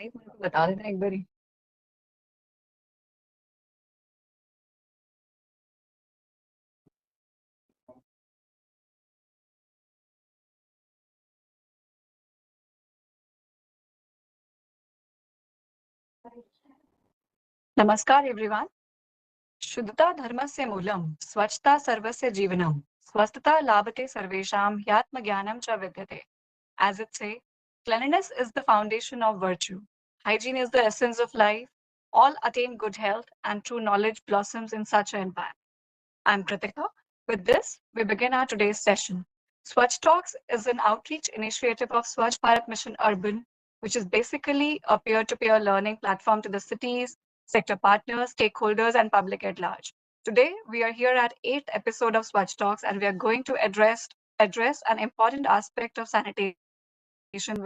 भाई मेरे को बता देना एक बारी। नमस्कार एवरीवन। शुद्धता धर्मस्य मूलम, स्वच्छता सर्वस्य जीवनम, स्वस्थता लाभते सर्वेषां, ह्यात्मज्ञानं च विद्यते. As it say, cleanliness is the foundation of virtue. Hygiene is the essence of life. All attain good health, and true knowledge blossoms in such an environment. I'm Kritika. With this, we begin our today's session. Swachh Talks is an outreach initiative of Swachh Bharat Mission Urban, which is basically a peer-to-peer learning platform to the cities, sector partners, stakeholders, and public at large. Today, we are here at 8th episode of Swachh Talks, and we are going to address an important aspect of sanitation,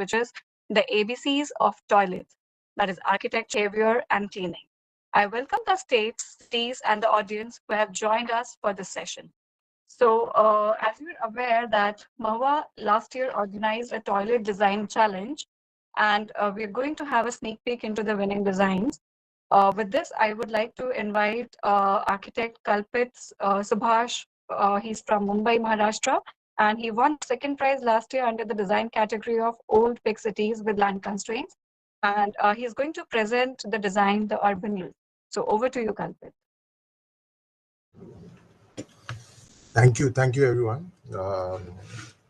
which is the ABCs of toilets, that is architecture, behavior, and cleaning. I welcome the states, cities, and the audience who have joined us for this session. So, as you're aware that MAWA last year organized a toilet design challenge, and we're going to have a sneak peek into the winning designs. With this, I would like to invite architect Kalpit Subhash. He's from Mumbai, Maharashtra, and he won second prize last year under the design category of old big cities with land constraints. And he's going to present the design, the urban youth. So over to you, Kalpit. Thank you, everyone.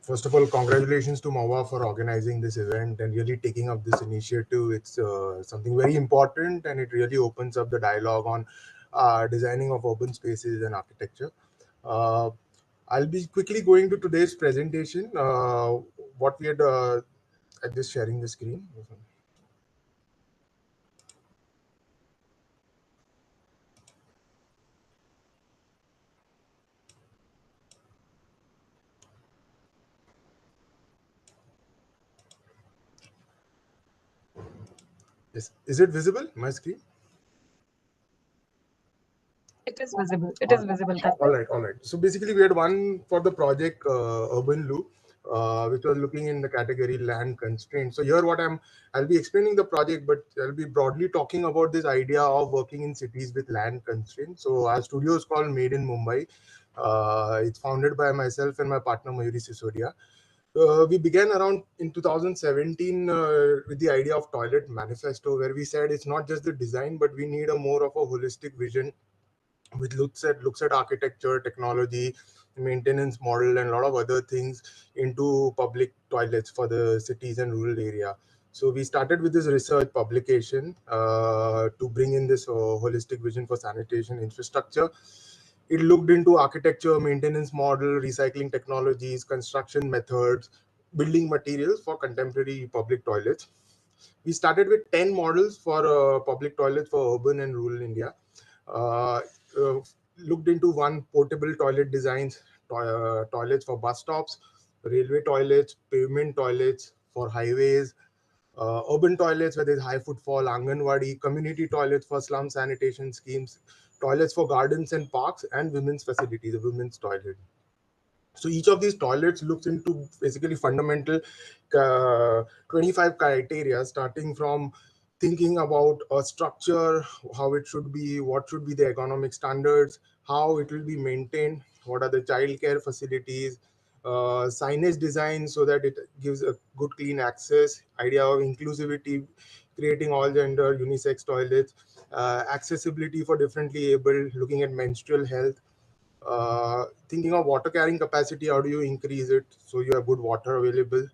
First of all, congratulations to MAWA for organizing this event and really taking up this initiative. It's something very important, and it really opens up the dialogue on designing of urban spaces and architecture. Uh, I'll be quickly going to today's presentation. What we had, I'm just sharing the screen. Is it visible, my screen? It is visible. It is visible, All Kalpit. right, all right. So basically, we had one for the project Urban Loop, which was looking in the category land constraint. So here, I'll be explaining the project, but I'll be broadly talking about this idea of working in cities with land constraints. So our studio is called Made in Mumbai. It's founded by myself and my partner Mayuri Sisodia. We began around in 2017 with the idea of toilet manifesto, where we said it's not just the design, but we need a more of a holistic vision which looks at architecture, technology, maintenance model, and a lot of other things into public toilets for the cities and rural area. So we started with this research publication to bring in this holistic vision for sanitation infrastructure. It looked into architecture, maintenance model, recycling technologies, construction methods, building materials for contemporary public toilets. We started with 10 models for public toilets for urban and rural India. Uh, uh, Looked into one portable toilet designs, toilets for bus stops, railway toilets, pavement toilets for highways, urban toilets where there's high footfall, Anganwadi, community toilets for slum sanitation schemes, toilets for gardens and parks, and women's facilities, the women's toilet. So each of these toilets looks into basically fundamental 25 criteria, starting from thinking about a structure, how it should be, what should be the economic standards, how it will be maintained, what are the childcare facilities, signage design so that it gives a good clean access, idea of inclusivity, creating all gender unisex toilets, accessibility for differently abled, looking at menstrual health, thinking of water carrying capacity, how do you increase it so you have good water available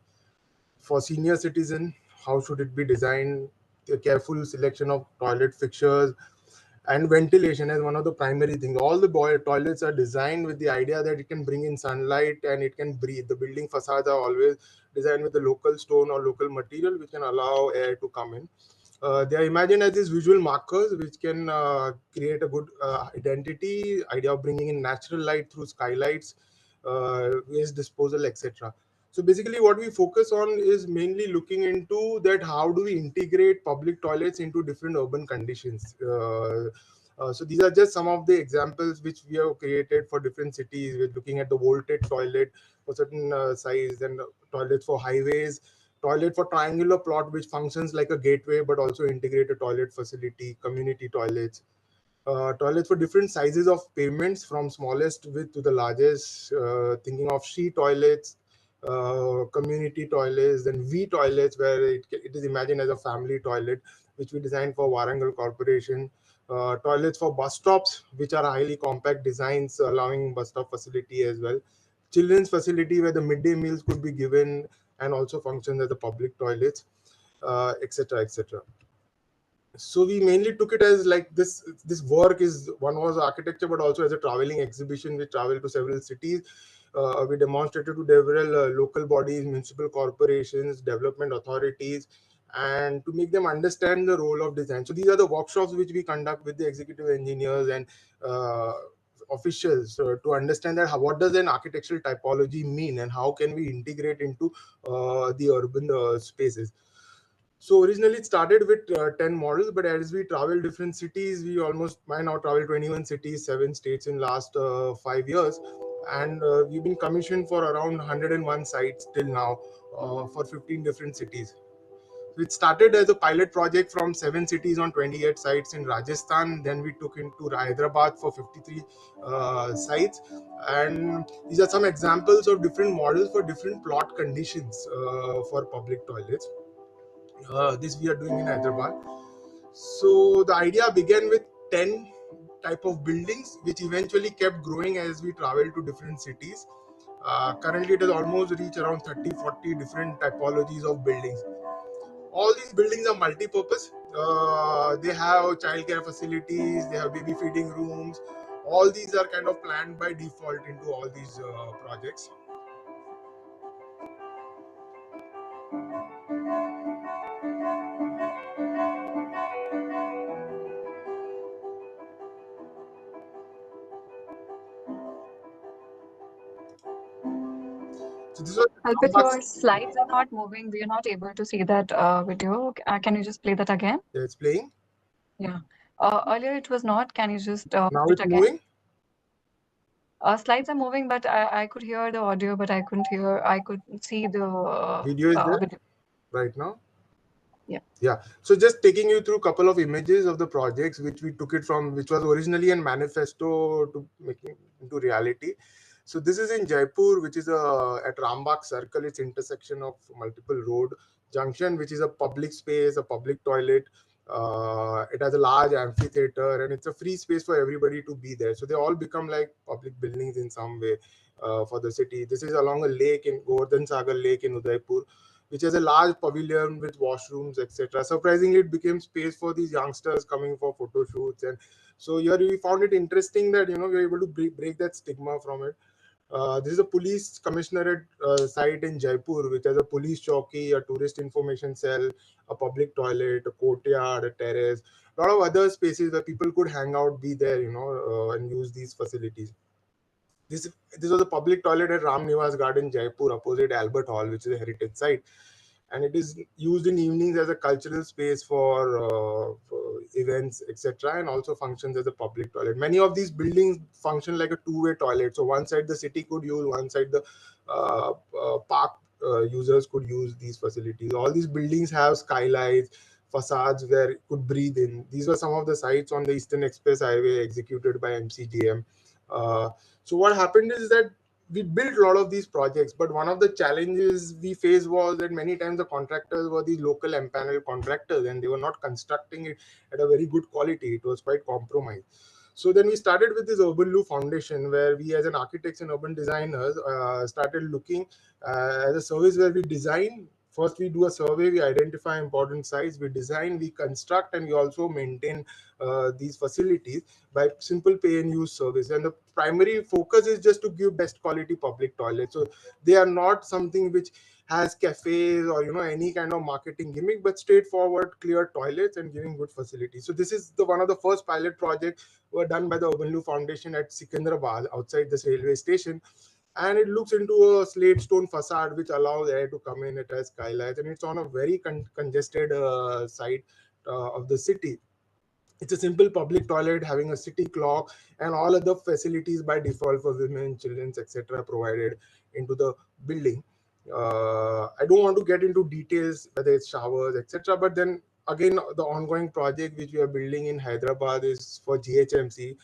for senior citizen, how should it be designed, a careful selection of toilet fixtures, and ventilation as one of the primary things. All the toilets are designed with the idea that it can bring in sunlight and it can breathe. The building facades are always designed with the local stone or local material which can allow air to come in. They are imagined as these visual markers which can create a good identity, idea of bringing in natural light through skylights, waste disposal, etc. So basically what we focus on is mainly looking into that how do we integrate public toilets into different urban conditions. So these are just some of the examples which we have created for different cities. We're looking at the vaulted toilet for certain size and toilets for highways, Toilet for triangular plot which functions like a gateway but also integrated toilet facility, community toilets. Toilets for different sizes of pavements from smallest width to the largest, thinking of she toilets, community toilets, then V toilets where it is imagined as a family toilet, which we designed for Warangal Corporation. Toilets for bus stops, which are highly compact designs allowing bus stop facility as well. Children's facility where the midday meals could be given and also functions as the public toilets, etc., etc. So we mainly took it as like this work is one was architecture but also as a traveling exhibition. We traveled to several cities. We demonstrated to several local bodies, municipal corporations, development authorities, and to make them understand the role of design. So these are the workshops which we conduct with the executive engineers and uh, officials to understand that what does an architectural typology mean and how can we integrate into the urban spaces. So originally it started with 10 models, but as we travel different cities, we almost by now travel 21 cities, 7 states in last 5 years. And we've been commissioned for around 101 sites till now for 15 different cities. So it started as a pilot project from 7 cities on 28 sites in Rajasthan. Then we took into Hyderabad for 53 sites. And these are some examples of different models for different plot conditions for public toilets. This we are doing in Hyderabad. So the idea began with 10 type of buildings, which eventually kept growing as we traveled to different cities. Currently, it has almost reached around 30, 40 different typologies of buildings. All these buildings are multi-purpose. They have childcare facilities, they have baby feeding rooms. All these are kind of planned by default into all these projects. So this was Kalpit, your slides are not moving. We are not able to see that video. Can you just play that again? it's playing. Yeah. Earlier it was not. Can you just Now move it it's again? moving. Slides are moving, but I could hear the audio, but I couldn't hear. I could see the Video is there video. right now. Yeah. Yeah, so just taking you through a couple of images of the projects which we took it from, which was originally a manifesto to making into reality. So this is in Jaipur, which is at Rambagh Circle. It's intersection of multiple road junction, which is a public space, a public toilet. It has a large amphitheater and it's a free space for everybody to be there. So they all become like public buildings in some way for the city. This is along a lake in Govardhan Sagar Lake in Udaipur, which has a large pavilion with washrooms, etc. Surprisingly, it became space for these youngsters coming for photo shoots. And so here we found it interesting that we were able to break that stigma from it. This is a police commissionerate site in Jaipur, which has a police chowki, a tourist information cell, a public toilet, a courtyard, a terrace, a lot of other spaces where people could hang out, be there, and use these facilities. This this was a public toilet at Ram Nivas Garden, Jaipur, opposite Albert Hall, which is a heritage site, and it is used in evenings as a cultural space for events, etc., and also functions as a public toilet. Many of these buildings function like a two-way toilet. So one side the city could use, one side the park users could use these facilities. All these buildings have skylights, facades where it could breathe in. These were some of the sites on the Eastern Express Highway executed by MCGM. Uh, so what happened is that we built a lot of these projects, but one of the challenges we faced was that many times the contractors were these local empaneled contractors and they were not constructing it at a very good quality. It was quite compromised. So then we started with this Urban Loo Foundation, where we as an architects and urban designers started looking as a service where we design. First, we do a survey, we identify important sites, we design, we construct, and we also maintain these facilities by simple pay and use service. And the primary focus is just to give best quality public toilets. So they are not something which has cafes or any kind of marketing gimmick, but straightforward, clear toilets and giving good facilities. So this is the one of the first pilot projects were done by the Urban Loo Foundation at Sikandrabad outside this railway station. And it looks into a slate stone facade which allows air to come in. It has skylights and it's on a very congested side of the city. It's a simple public toilet having a city clock and all other facilities by default for women, children, etc. provided into the building. I don't want to get into details whether it's showers, etc. But then again, the ongoing project which we are building in Hyderabad is for GHMC,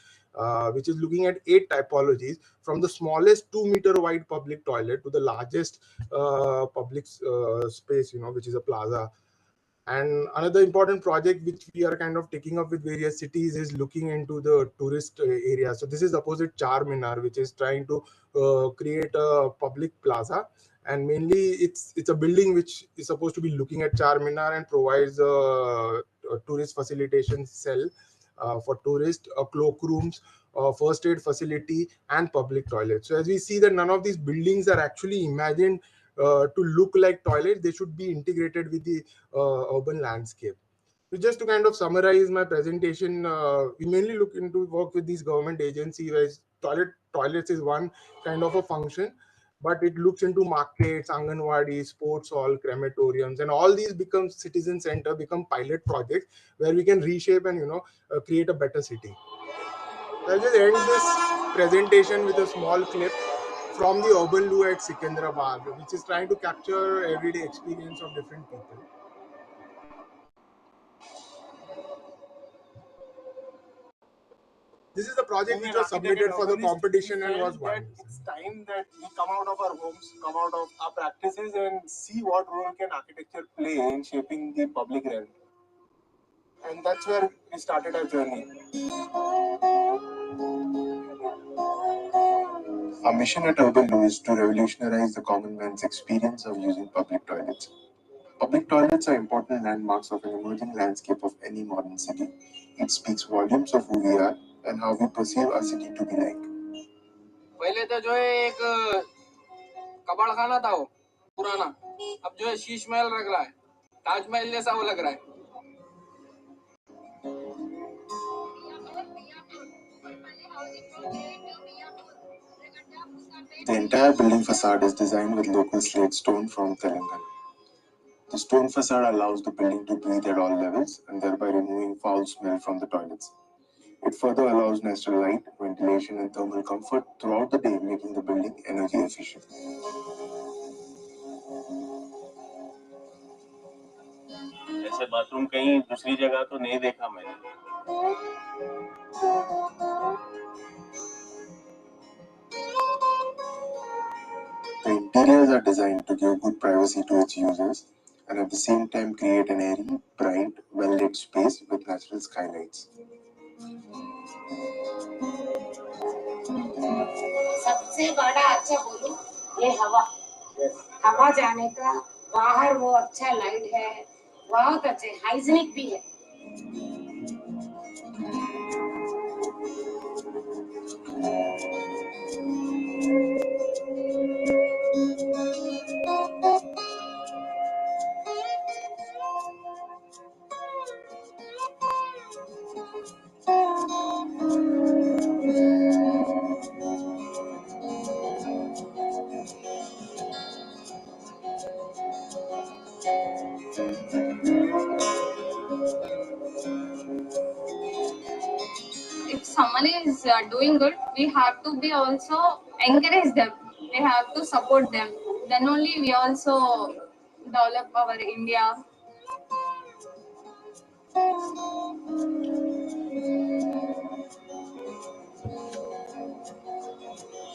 which is looking at 8 typologies, from the smallest 2-meter wide public toilet to the largest public space, which is a plaza. And another important project which we are kind of taking up with various cities is looking into the tourist area. So this is opposite Charminar, which is trying to create a public plaza, and mainly it's a building which is supposed to be looking at Charminar and provides a tourist facilitation cell for tourists, cloakrooms, first aid facility, and public toilets. So as we see that none of these buildings are actually imagined to look like toilets, they should be integrated with the urban landscape. So just to kind of summarize my presentation, we mainly look into work with these government agencies where toilets is one kind of a function, but it looks into markets, Anganwadi, sports hall, crematoriums, and all these become citizen center, become pilot projects where we can reshape and create a better city. So I'll just end this presentation with a small clip from the urban loo at Secunderabad, which is trying to capture everyday experience of different people. This is the project which was submitted for the competition and was won. It's time that we come out of our homes, come out of our practices, and see what role can architecture play in shaping the public realm. And that's where we started our journey. Our mission at Urban Loo is to revolutionize the common man's experience of using public toilets. Public toilets are important landmarks of an emerging landscape of any modern city. It speaks volumes of who we are and how we perceive our city to be like. पहले तो जो है एक कबाड़ खाना था वो पुराना, अब जो है शीश महल लग रहा है, ताजमहल जैसा वो लग रहा है. The entire building facade is designed with local slate stone from Telangana. The stone facade allows the building to breathe at all levels and thereby removing foul smell from the toilets. It further allows natural light, ventilation, and thermal comfort throughout the day, making the building energy efficient. ऐसे bathroom कहीं दूसरी जगह तो नहीं देखा मैंने. The interiors are designed to give good privacy to its users and at the same time create an airy, bright, well-lit space with natural skylights. सबसे बड़ा अच्छा बोलूं ये हवा. हवा जाने का बाहर वो अच्छा लाइट है, बहुत अच्छे हाइजीनिक भी है. If someone is doing good, we have to be also encourage them. We have to support them. Then only we also develop our India.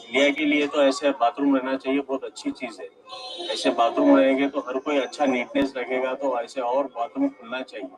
India के लिए तो ऐसे बाथरूम रहना चाहिए, बहुत अच्छी चीज है. ऐसे बाथरूम रहेंगे तो हर कोई अच्छा नीटनेस रखेगा, तो ऐसे और बाथरूम खुलना चाहिए.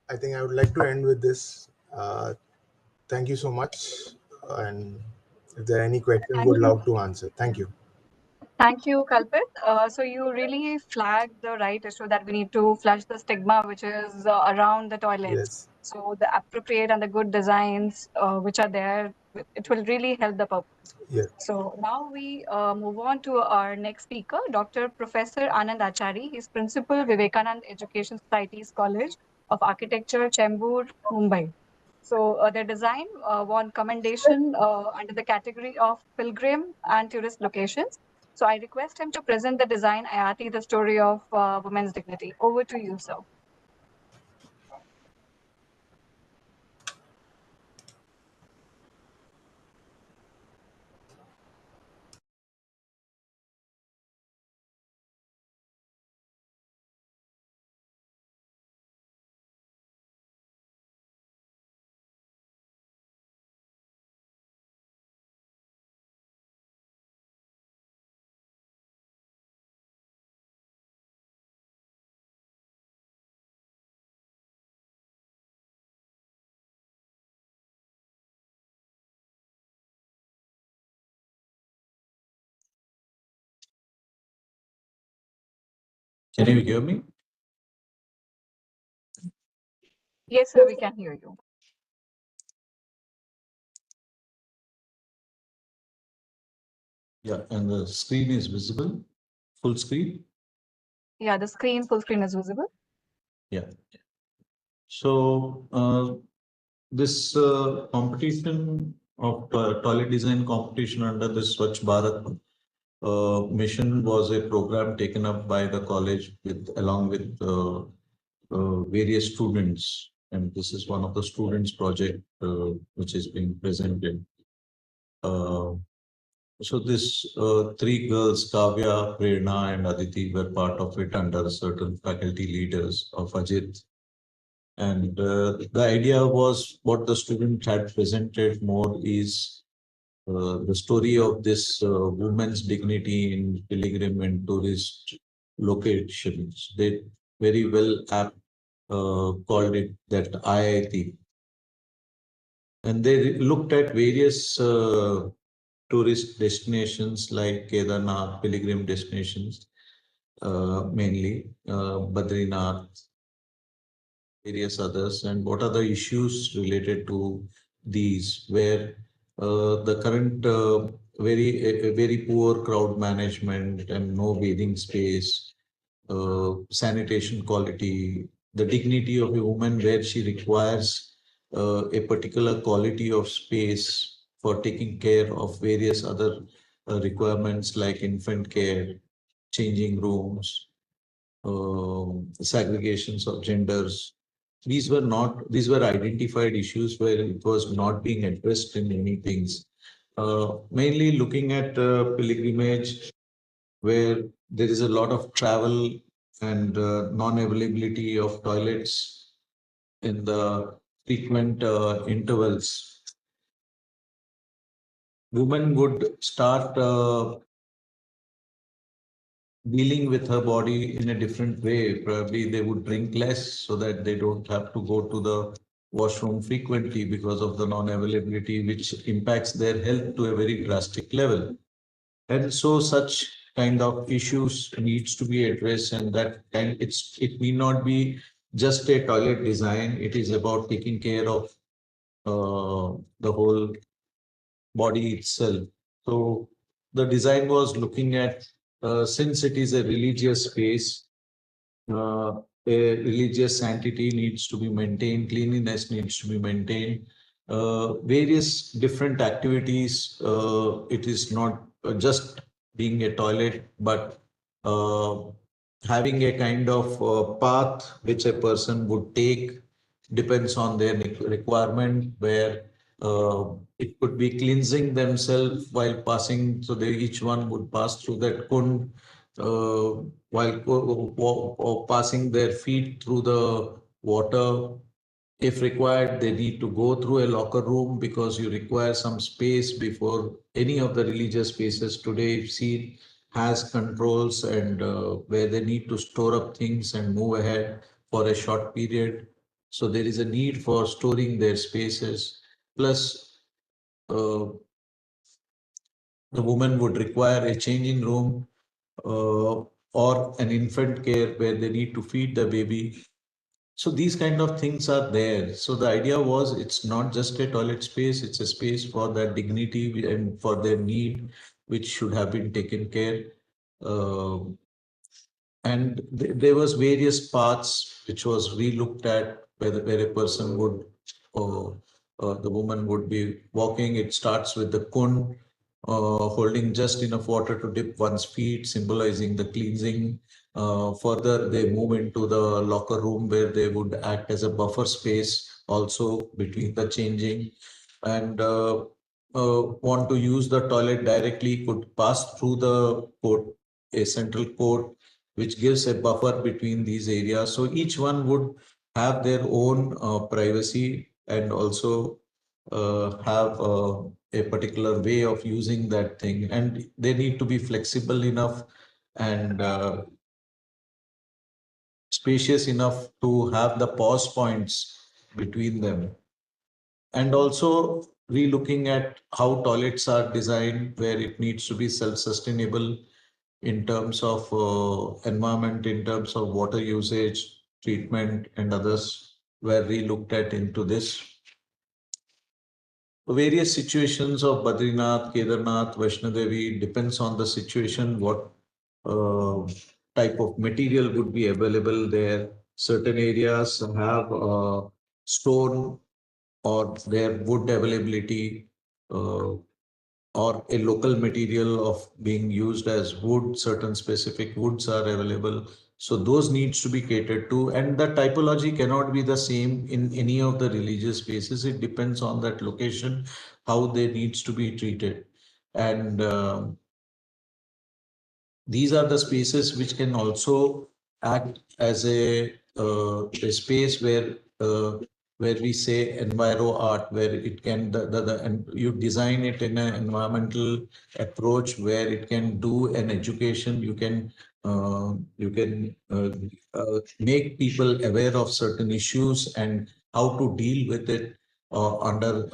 I think I would like to end with this. Thank you so much. And if there are any questions, would love to answer. Thank you. Thank you, Kalpit. So you really flagged the right issue that we need to flush the stigma which is around the toilets. Yes. So the appropriate and the good designs which are there, it will really help the purpose. Yes. So now we move on to our next speaker, Dr. Professor Anand Achari. He's Principal Vivekanand Education Society's College of Architecture, Chembur, Mumbai. So their design won commendation under the category of pilgrim and tourist locations. So I request him to present the design Ayati, the story of women's dignity. Over to you, sir. Can you hear me? Yes, sir, we can hear you. Yeah, and the screen is visible, full screen. Yeah, the screen, full screen is visible. Yeah. So this competition of toilet design competition under the Swachh Bharat mission was a program taken up by the college with along with various students, and this is one of the students' project which is being presented. Uh, So this three girls, Kavya, Prerna, and Aditi, were part of it under certain faculty leaders of Ajit. And the idea was what the student had presented more is the story of this woman's dignity in pilgrim and tourist locations. They very well called it that IIT. And they looked at various tourist destinations like Kedarnath, pilgrim destinations, mainly Badrinath, various others, and what are the issues related to these, where the current very poor crowd management and no bathing space, sanitation quality, the dignity of a woman where she requires a particular quality of space for taking care of various other requirements like infant care, changing rooms, segregations of genders. These were identified issues where it was not being addressed in many things. Mainly looking at pilgrimage, where there is a lot of travel and non-availability of toilets in the frequent intervals. Women would start dealing with her body in a different way. Probably they would drink less so that they don't have to go to the washroom frequently because of the non-availability, which impacts their health to a very drastic level. And so such kind of issues needs to be addressed, and it need not be just a toilet design. It is about taking care of the whole body itself. So the design was looking at since it is a religious space, a religious sanctity needs to be maintained, cleanliness needs to be maintained, various different activities. It is not just being a toilet, but uh, having a kind of path which a person would take depends on their requirement, where it could be cleansing themselves while passing, so they each one would pass through that kund while passing their feet through the water. If required, they need to go through a locker room because you require some space before any of the religious spaces today, if seen, has controls and where they need to store up things and move ahead for a short period. So there is a need for storing their spaces. Plus, the woman would require a changing room or an infant care where they need to feed the baby. So these kind of things are there. So the idea was it's not just a toilet space, it's a space for their dignity and for their need, which should have been taken care. Uh, and there was various paths which was re-looked at where a person would uh, the woman would be walking. It starts with the kun, holding just enough water to dip one's feet, symbolizing the cleansing. Further, they move into the locker room where they would act as a buffer space also between the changing, and want to use the toilet directly could pass through the court, a central court, which gives a buffer between these areas. So each one would have their own privacy and also have a particular way of using that thing. And they need to be flexible enough and spacious enough to have the pause points between them. And also re-looking at how toilets are designed, where it needs to be self-sustainable in terms of environment, in terms of water usage, treatment, and others were re-looked at into this. Various situations of Badrinath, Kedarnath, Vaishnadevi depends on the situation, what uh, type of material would be available there. Certain areas have stone or their wood availability, or a local material of being used as wood. Certain specific woods are available, so those needs to be catered to, and the typology cannot be the same in any of the religious spaces. It depends on that location, how they needs to be treated. And these are the spaces which can also act as a space where we say enviro art, where it can and you design it in an environmental approach where it can do an education. You can make people aware of certain issues and how to deal with it under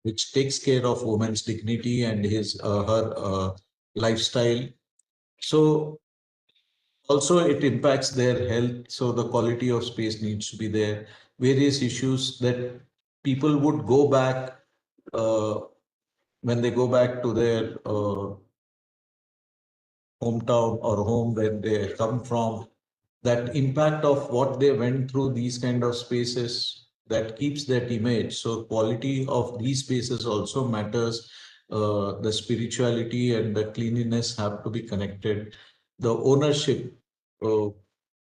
which takes care of woman's dignity and his her lifestyle. So also it impacts their health. So the quality of space needs to be there. Various issues that people would go back uh, when they go back to their hometown or home where they come from, that impact of what they went through, these kind of spaces, that keeps that image. So quality of these spaces also matters. The spirituality and the cleanliness have to be connected. The ownership uh,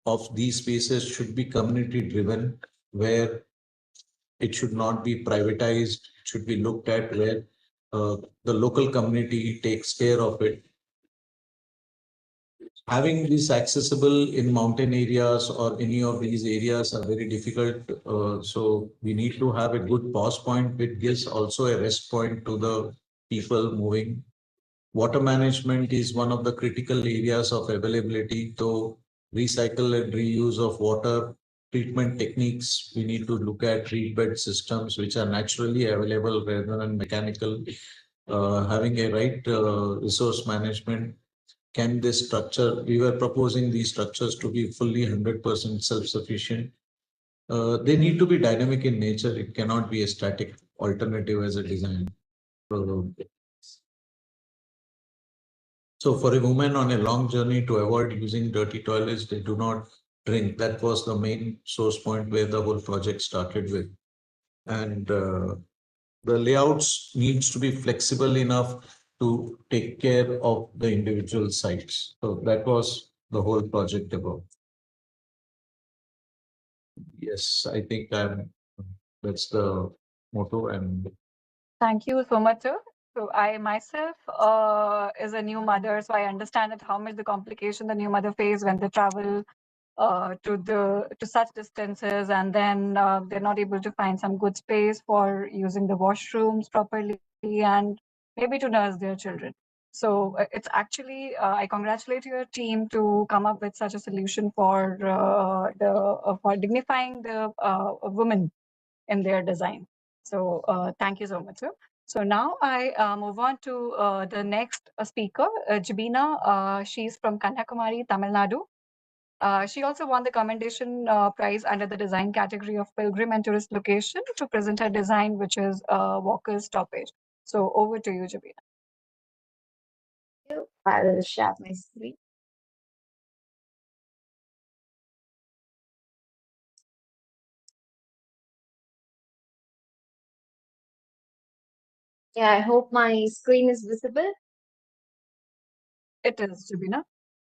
of these spaces should be community driven, where it should not be privatized. It should be looked at where the local community takes care of it. Having this accessible in mountain areas or any of these areas are very difficult. So we need to have a good pause point, which gives also a rest point to the people moving. Water management is one of the critical areas of availability. So recycle and reuse of water, treatment techniques, we need to look at treat bed systems which are naturally available rather than mechanical. Having a right resource management. Can this structure, we were proposing these structures to be fully 100% self-sufficient. They need to be dynamic in nature. It cannot be a static alternative as a design. So for a woman on a long journey, to avoid using dirty toilets, they do not drink. That was the main source point where the whole project started with. And the layouts needs to be flexible enough to take care of the individual sites. So that was the whole project about. Yes, I think that's the motto. And Thank you so much, sir. So I myself is a new mother, so I understand that how much the complication the new mother face when they travel to such distances, and then they're not able to find some good space for using the washrooms properly and maybe to nurse their children. So it's actually I congratulate your team to come up with such a solution for dignifying the women in their design. So thank you so much, sir. So now I move on to the next speaker, Jibina. She's from Kanyakumari, Tamil Nadu. She also won the commendation prize under the design category of pilgrim and tourist location to present her design, which is Walker's Stoppage. So over to you, Jabina. I will share my screen. Yeah, I hope my screen is visible. It is, Jabina.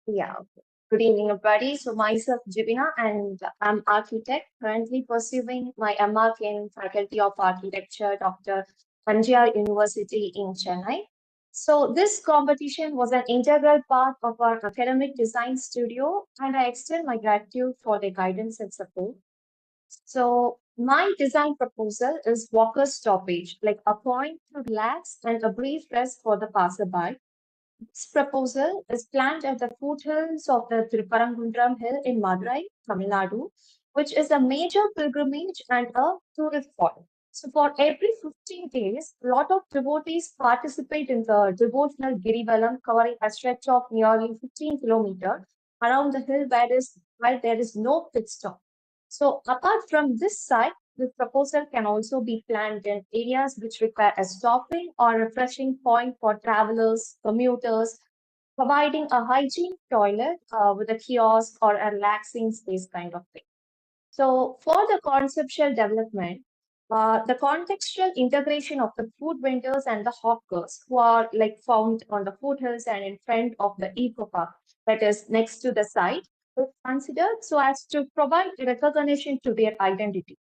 Yeah. Okay. Good evening, everybody. So myself, Jibina, and I'm architect, currently pursuing my MArch in Faculty of Architecture, Dr. Panjia University in Chennai. So this competition was an integral part of our academic design studio, and I extend my gratitude for their guidance and support. So my design proposal is walker's stoppage, like a point to relax and a brief rest for the passerby. This proposal is planned at the foothills of the Thiruparangundram Hill in Madurai, Tamil Nadu, which is a major pilgrimage and a tourist spot. So for every 15 days, a lot of devotees participate in the devotional Girivalam covering a stretch of nearly 15 kilometers around the hill where there is no pit stop. So apart from this site, this proposal can also be planned in areas which require a stopping or refreshing point for travelers, commuters, providing a hygiene toilet with a kiosk or a relaxing space kind of thing. So for the conceptual development, the contextual integration of the food vendors and the hawkers who are like found on the foothills and in front of the eco park that is next to the site is considered so as to provide recognition to their identity.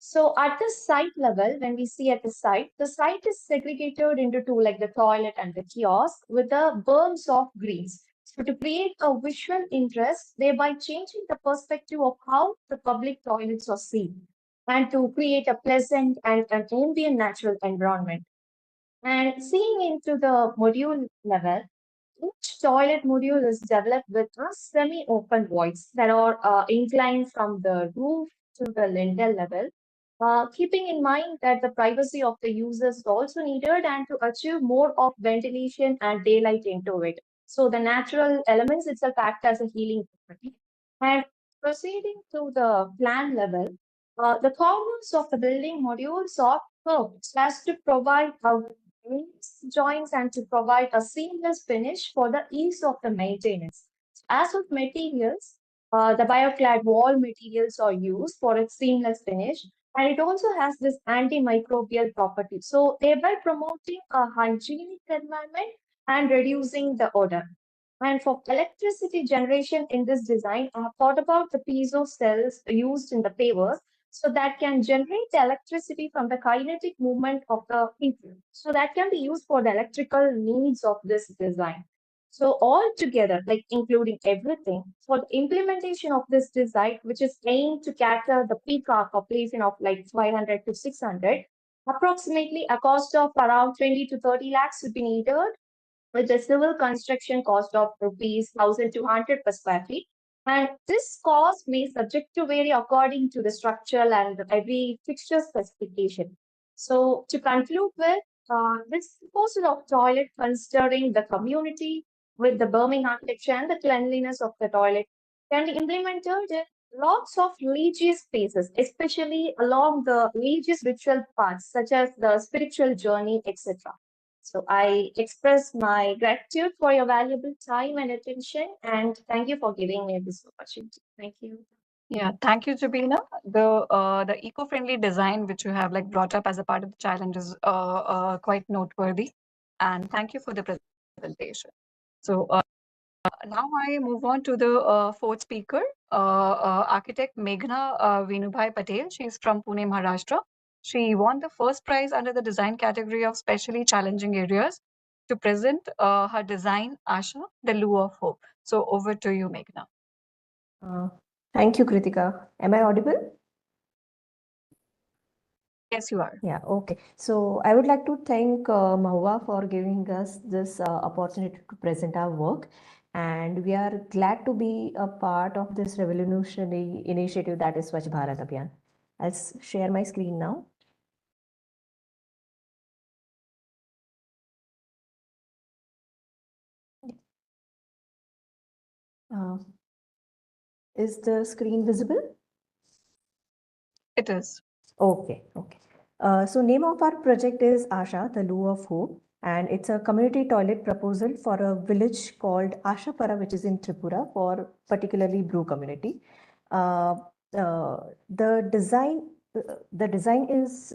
So at the site level, when we see at the site is segregated into two, like the toilet and the kiosk, with the berms of greens. So to create a visual interest, thereby changing the perspective of how the public toilets are seen, and to create a pleasant and an ambient natural environment. And seeing into the module level, each toilet module is developed with a semi-open voids that are inclined from the roof to the lintel level, keeping in mind that the privacy of the users is also needed and to achieve more of ventilation and daylight into it. So the natural elements itself act as a healing property. And proceeding to the plan level, the corners of the building modules are curved so as to provide a joints and to provide a seamless finish for the ease of the maintenance. As with materials, the bioclad wall materials are used for its seamless finish, and it also has this antimicrobial property. So thereby promoting a hygienic environment and reducing the odor. And for electricity generation in this design, I have thought about the piezo cells used in the pavers so that can generate the electricity from the kinetic movement of the people. So that can be used for the electrical needs of this design. So all together, like including everything, for the implementation of this design, which is aimed to cater the peak hour population of like 500 to 600, approximately a cost of around 20 to 30 lakhs would be needed with a civil construction cost of rupees 1,200 per square feet. And this cost may subject to vary according to the structural and every fixture specification. So to conclude with, this proposal of toilet considering the community with the Birmingham architecture and the cleanliness of the toilet can be implemented in lots of religious spaces, especially along the religious ritual paths such as the spiritual journey, etc. So I express my gratitude for your valuable time and attention, and thank you for giving me this opportunity. Thank you. Yeah, thank you, Jabina. The eco-friendly design which you have like brought up as a part of the challenge is quite noteworthy, and thank you for the presentation. So now I move on to the fourth speaker, architect Meghna Venubhai Patel. She's from Pune, Maharashtra. She won the first prize under the design category of specially challenging areas to present her design, Asha, the Lure of Hope. So over to you, Meghna. Thank you, Kritika. Am I audible? Yes, you are. Yeah, okay. So I would like to thank Mahua for giving us this opportunity to present our work. And we are glad to be a part of this revolutionary initiative that is Swachh Bharat Abhiyan. I'll share my screen now. Is the screen visible? It is. Okay. So name of our project is Asha, the Loo of Hope, and it's a community toilet proposal for a village called Ashapara, which is in Tripura, for particularly Bru community. Uh, the design is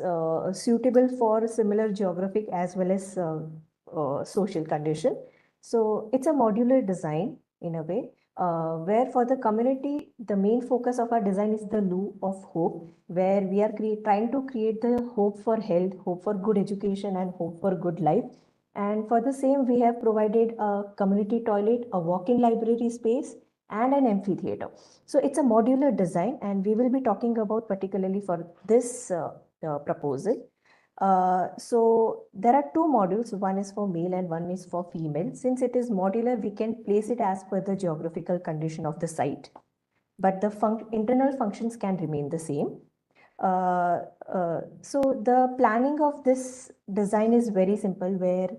suitable for similar geographic as well as social condition. So it's a modular design in a way, where for the community, the main focus of our design is the Loo of Hope, where we are trying to create the hope for health, hope for good education, and hope for good life. And for the same, we have provided a community toilet, a walk-in library space, and an amphitheater. So it's a modular design, and we will be talking about particularly for this proposal. So there are two modules, one is for male and one is for female. Since it is modular, we can place it as per the geographical condition of the site, but the internal functions can remain the same. So the planning of this design is very simple, where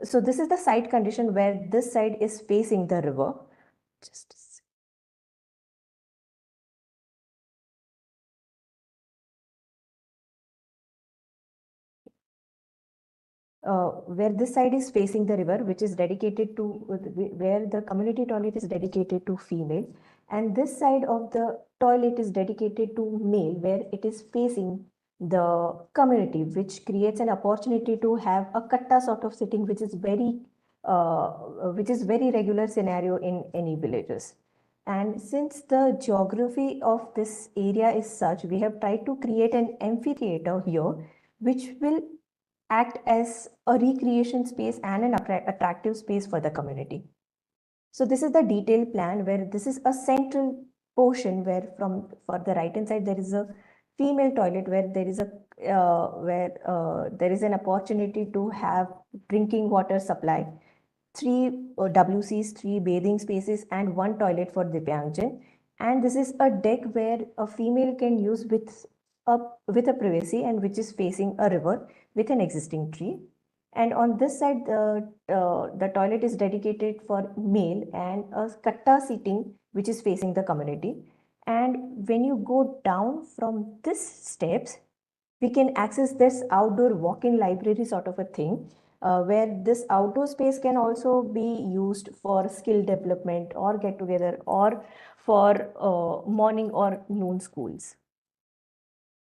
so this is the site condition where this side is facing the river. Just a sec. Where this side is facing the river, which is dedicated to, where the community toilet is dedicated to female, and this side of the toilet is dedicated to male, where it is facing the community, which creates an opportunity to have a katta sort of sitting, which is very regular scenario in any villages. And since the geography of this area is such, we have tried to create an amphitheater here, which will act as a recreation space and an attractive space for the community. So this is the detailed plan, where this is a central portion where for the right hand side there is a female toilet, where there is an opportunity to have drinking water supply, 3 WCs, 3 bathing spaces, and 1 toilet for Divyangjan. And this is a deck where a female can use with a privacy, and which is facing a river with an existing tree. And on this side, the toilet is dedicated for male, and a katta seating which is facing the community. And when you go down from this steps, we can access this outdoor walk-in library sort of a thing, where this outdoor space can also be used for skill development or get together, or for morning or noon schools.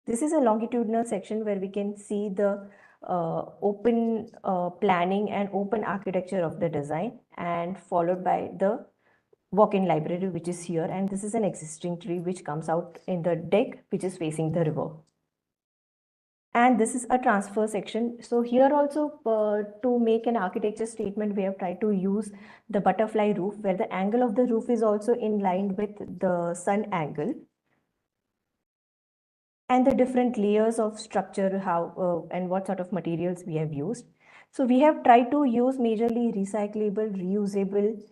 This is a longitudinal section where we can see the open planning and open architecture of the design, and followed by the walk-in library, which is here. And this is an existing tree which comes out in the deck, which is facing the river. And this is a transfer section. So here also, to make an architecture statement, we have tried to use the butterfly roof, where the angle of the roof is also in line with the sun angle, and the different layers of structure, how and what sort of materials we have used. So we have tried to use majorly recyclable, reusable,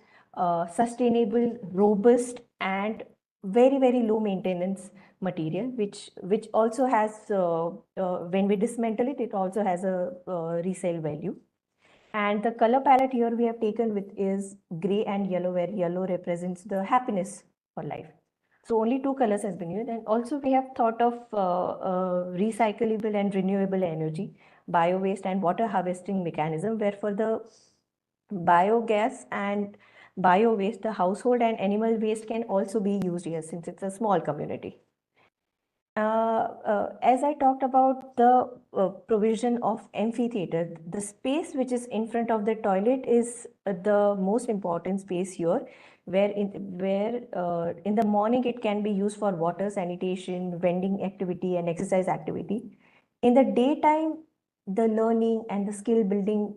sustainable, robust, and very low maintenance material, which also has, when we dismantle it, it also has a resale value. And the color palette here we have taken with is gray and yellow, where yellow represents the happiness for life. So only 2 colors has been used. And also we have thought of recyclable and renewable energy, bio-waste and water harvesting mechanism, where for the biogas and bio-waste, the household and animal waste can also be used here, since it's a small community. As I talked about the provision of amphitheater, the space which is in front of the toilet is the most important space here, where in the morning it can be used for water, sanitation, vending activity, and exercise activity. In the daytime, the learning and the skill building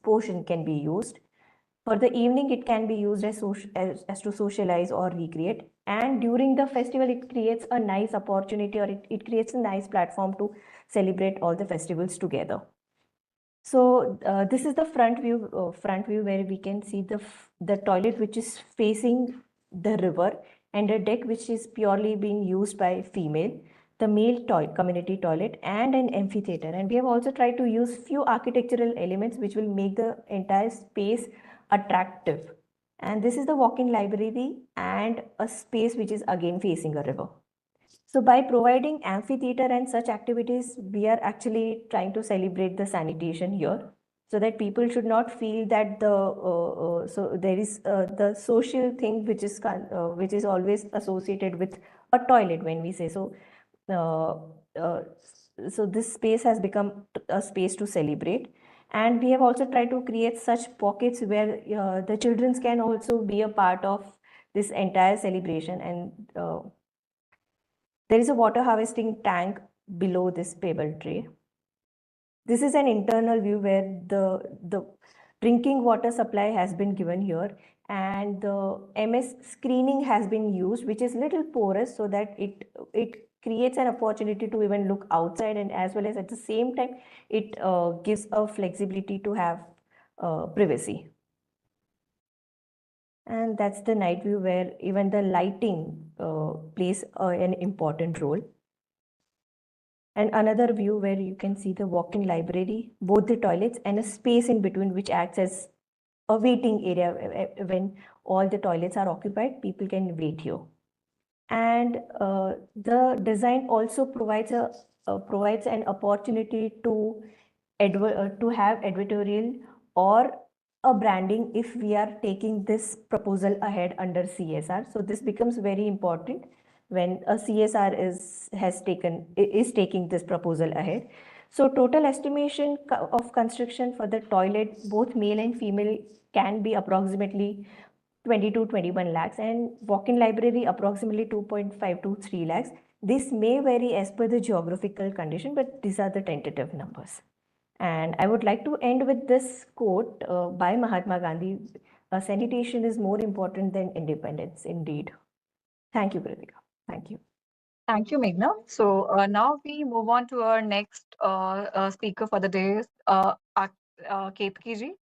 portion can be used. For the evening, it can be used as to socialize or recreate. And during the festival, it creates a nice opportunity, or it creates a nice platform to celebrate all the festivals together. So this is the front view where we can see the toilet which is facing the river, and a deck which is purely being used by female, the male community toilet, and an amphitheater. And we have also tried to use few architectural elements which will make the entire space attractive. And this is the walk-in library and a space which is again facing a river. So by providing amphitheater and such activities, we are actually trying to celebrate the sanitation here, so that people should not feel that so there is the social thing which is always associated with a toilet when we say so. Uh, uh, so this space has become a space to celebrate, and we have also tried to create such pockets where the children can also be a part of this entire celebration. And there is a water harvesting tank below this pebble tray. This is an internal view where the drinking water supply has been given here, and the MS screening has been used, which is little porous, so that it creates an opportunity to even look outside, and as well as at the same time it gives a flexibility to have privacy. And that's the night view where even the lighting plays an important role. And another view where you can see the walk-in library, both the toilets, and a space in between which acts as a waiting area. When all the toilets are occupied, people can wait here. And the design also provides an opportunity to have editorial or a branding if we are taking this proposal ahead under CSR. So this becomes very important when a CSR is taking this proposal ahead. So total estimation of construction for the toilet, both male and female, can be approximately 20 to 21 lakhs, and walk-in library approximately 2.5 to 3 lakhs. This may vary as per the geographical condition, but these are the tentative numbers. And I would like to end with this quote by Mahatma Gandhi: sanitation is more important than independence, indeed. Thank you, Kritika. Thank you. Thank you, Meghna. So now we move on to our next speaker for the day, Ketki ji.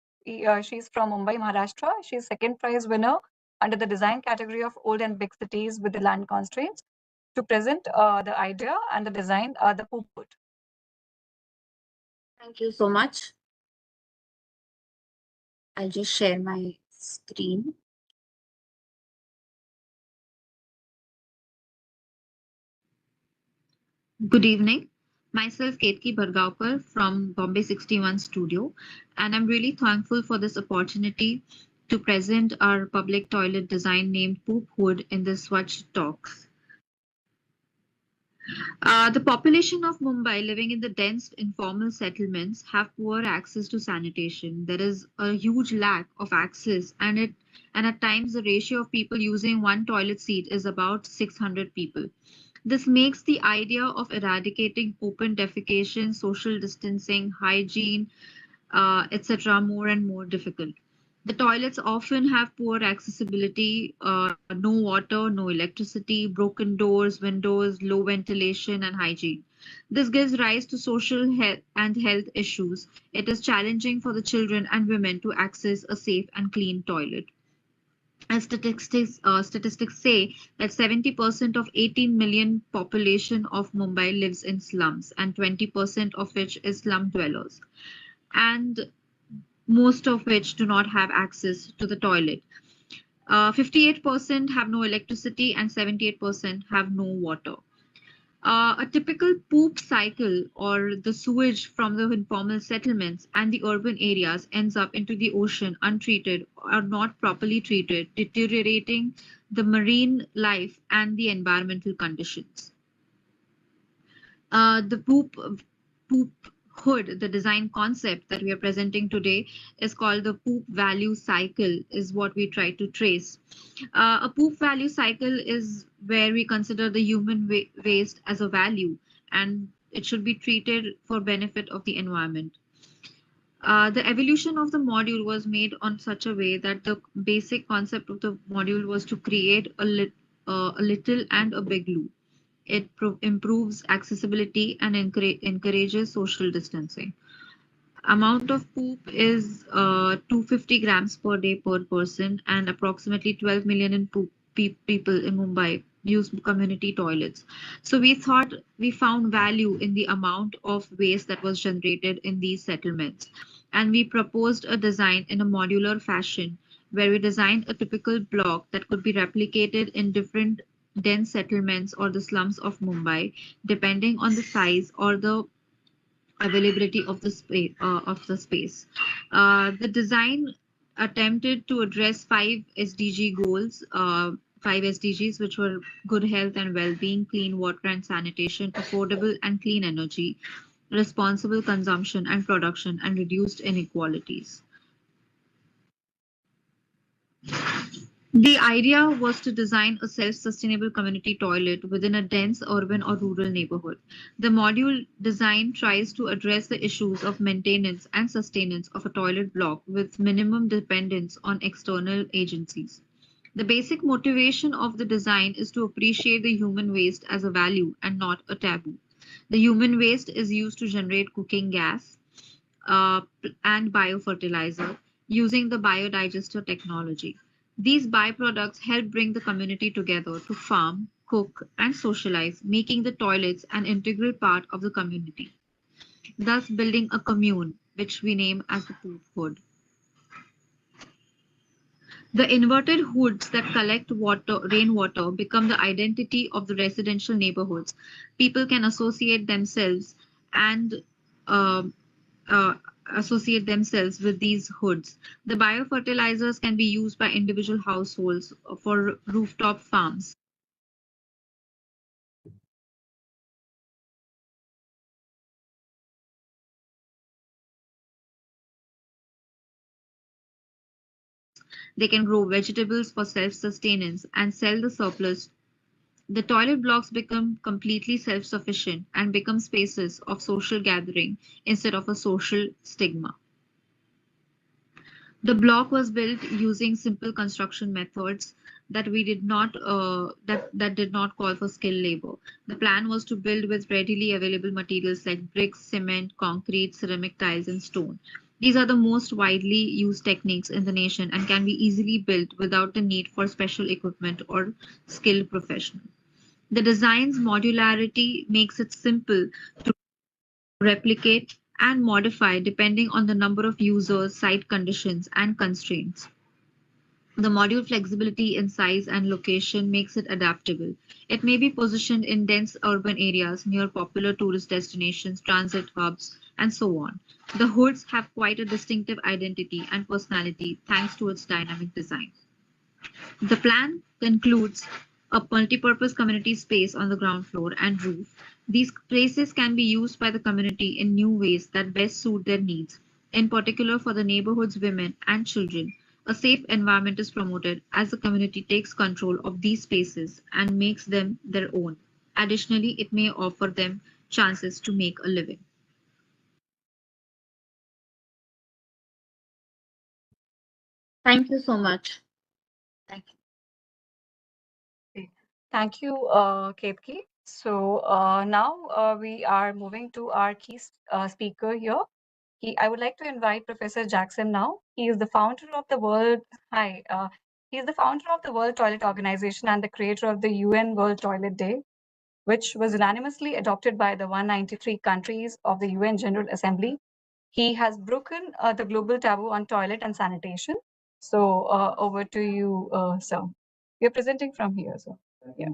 She's from Mumbai, Maharashtra. She's second prize winner under the design category of old and big cities with the land constraints, to present the idea and the design, the poop hood. Thank you so much. I'll just share my screen. Good evening. Myself, Ketki Bhargavkar from Bombay 61 Studio, and I'm really thankful for this opportunity to present our public toilet design named Poop Hood in the Swachh Talks. The population of Mumbai living in the dense informal settlements have poor access to sanitation. There is a huge lack of access, and at times the ratio of people using one toilet seat is about 600 people. This makes the idea of eradicating open defecation, social distancing, hygiene, etc., more and more difficult. The toilets often have poor accessibility, no water, no electricity, broken doors, windows, low ventilation, and hygiene. This gives rise to social health issues. It is challenging for the children and women to access a safe and clean toilet. As statistics say that 70% of 18 million population of Mumbai lives in slums, and 20% of which is slum dwellers, and most of which do not have access to the toilet. 58% have no electricity and 78% have no water. A typical poop cycle, or the sewage from the informal settlements and the urban areas, ends up into the ocean untreated or not properly treated, deteriorating the marine life and the environmental conditions. The poop hood, the design concept that we are presenting today, is called the poop value cycle, is what we try to trace. A poop value cycle is where we consider the human waste as a value, and it should be treated for benefit of the environment. The evolution of the module was made on such a way that the basic concept of the module was to create a little and a big loop. It improves accessibility and encourages social distancing. Amount of poop is 250 grams per day per person, and approximately 12 million people in Mumbai use community toilets. So we found value in the amount of waste that was generated in these settlements, and we proposed a design in a modular fashion where we designed a typical block that could be replicated in different dense settlements or the slums of Mumbai, depending on the size or the availability of the space. The design attempted to address five SDG goals. Five SDGs, which were good health and well-being, clean water and sanitation, affordable and clean energy, responsible consumption and production, and reduced inequalities. The idea was to design a self-sustainable community toilet within a dense urban or rural neighborhood. The module design tries to address the issues of maintenance and sustenance of a toilet block with minimum dependence on external agencies. The basic motivation of the design is to appreciate the human waste as a value and not a taboo. The human waste is used to generate cooking gas and biofertilizer using the biodigester technology. These byproducts help bring the community together to farm, cook, and socialize, making the toilets an integral part of the community, thus building a commune, which we name as the poophood. The inverted hoods that collect rainwater become the identity of the residential neighborhoods. People can and uh, uh, associate themselves with these hoods. The biofertilizers can be used by individual households for rooftop farms. They can grow vegetables for self-sustenance and sell the surplus. The toilet blocks become completely self-sufficient and become spaces of social gathering instead of a social stigma. The block was built using simple construction methods that we did not that did not call for skilled labor. The plan was to build with readily available materials like bricks, cement, concrete, ceramic tiles, and stone. These are the most widely used techniques in the nation and can be easily built without the need for special equipment or skilled professional. The design's modularity makes it simple to replicate and modify depending on the number of users, site conditions, and constraints. The module flexibility in size and location makes it adaptable. It may be positioned in dense urban areas near popular tourist destinations, transit hubs, and so on. The hoods have quite a distinctive identity and personality thanks to its dynamic design. The plan includes a multipurpose community space on the ground floor and roof. These spaces can be used by the community in new ways that best suit their needs. In particular, for the neighborhood's women and children, a safe environment is promoted as the community takes control of these spaces and makes them their own. Additionally, it may offer them chances to make a living. Thank you so much. Thank you. Thank you, Ketki. So now we are moving to our key speaker here. I would like to invite Professor Jackson now. He is the founder of the World. Hi. He is the founder of the World Toilet Organization and the creator of the UN World Toilet Day, which was unanimously adopted by the 193 countries of the UN General Assembly. He has broken the global taboo on toilet and sanitation. So over to you, sir. You're presenting from here, sir. Yeah.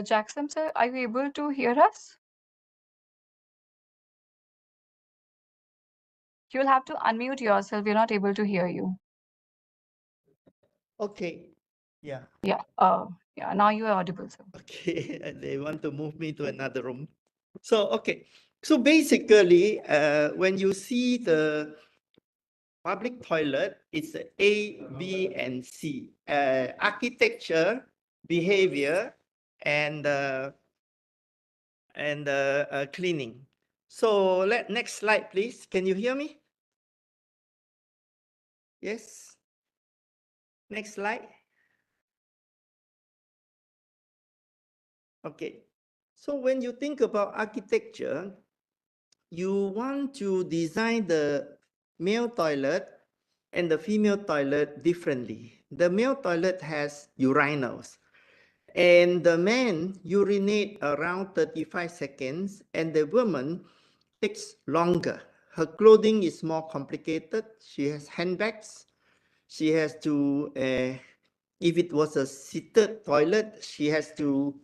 Jackson, sir, are you able to hear us? You'll have to unmute yourself. We're not able to hear you. Okay. Yeah. Yeah, now you are audible, sir. Okay, they want to move me to another room. So, okay. So basically, when you see the public toilet, it's A, B, and C. Architecture, behavior, and cleaning. So next slide, please. Can you hear me? Yes. Next slide. Okay. So when you think about architecture, you want to design the male toilet and the female toilet differently. The male toilet has urinals, and the man urinate around 35 seconds, and the woman takes longer. Her clothing is more complicated. She has handbags. She has to, if it was a seated toilet, she has to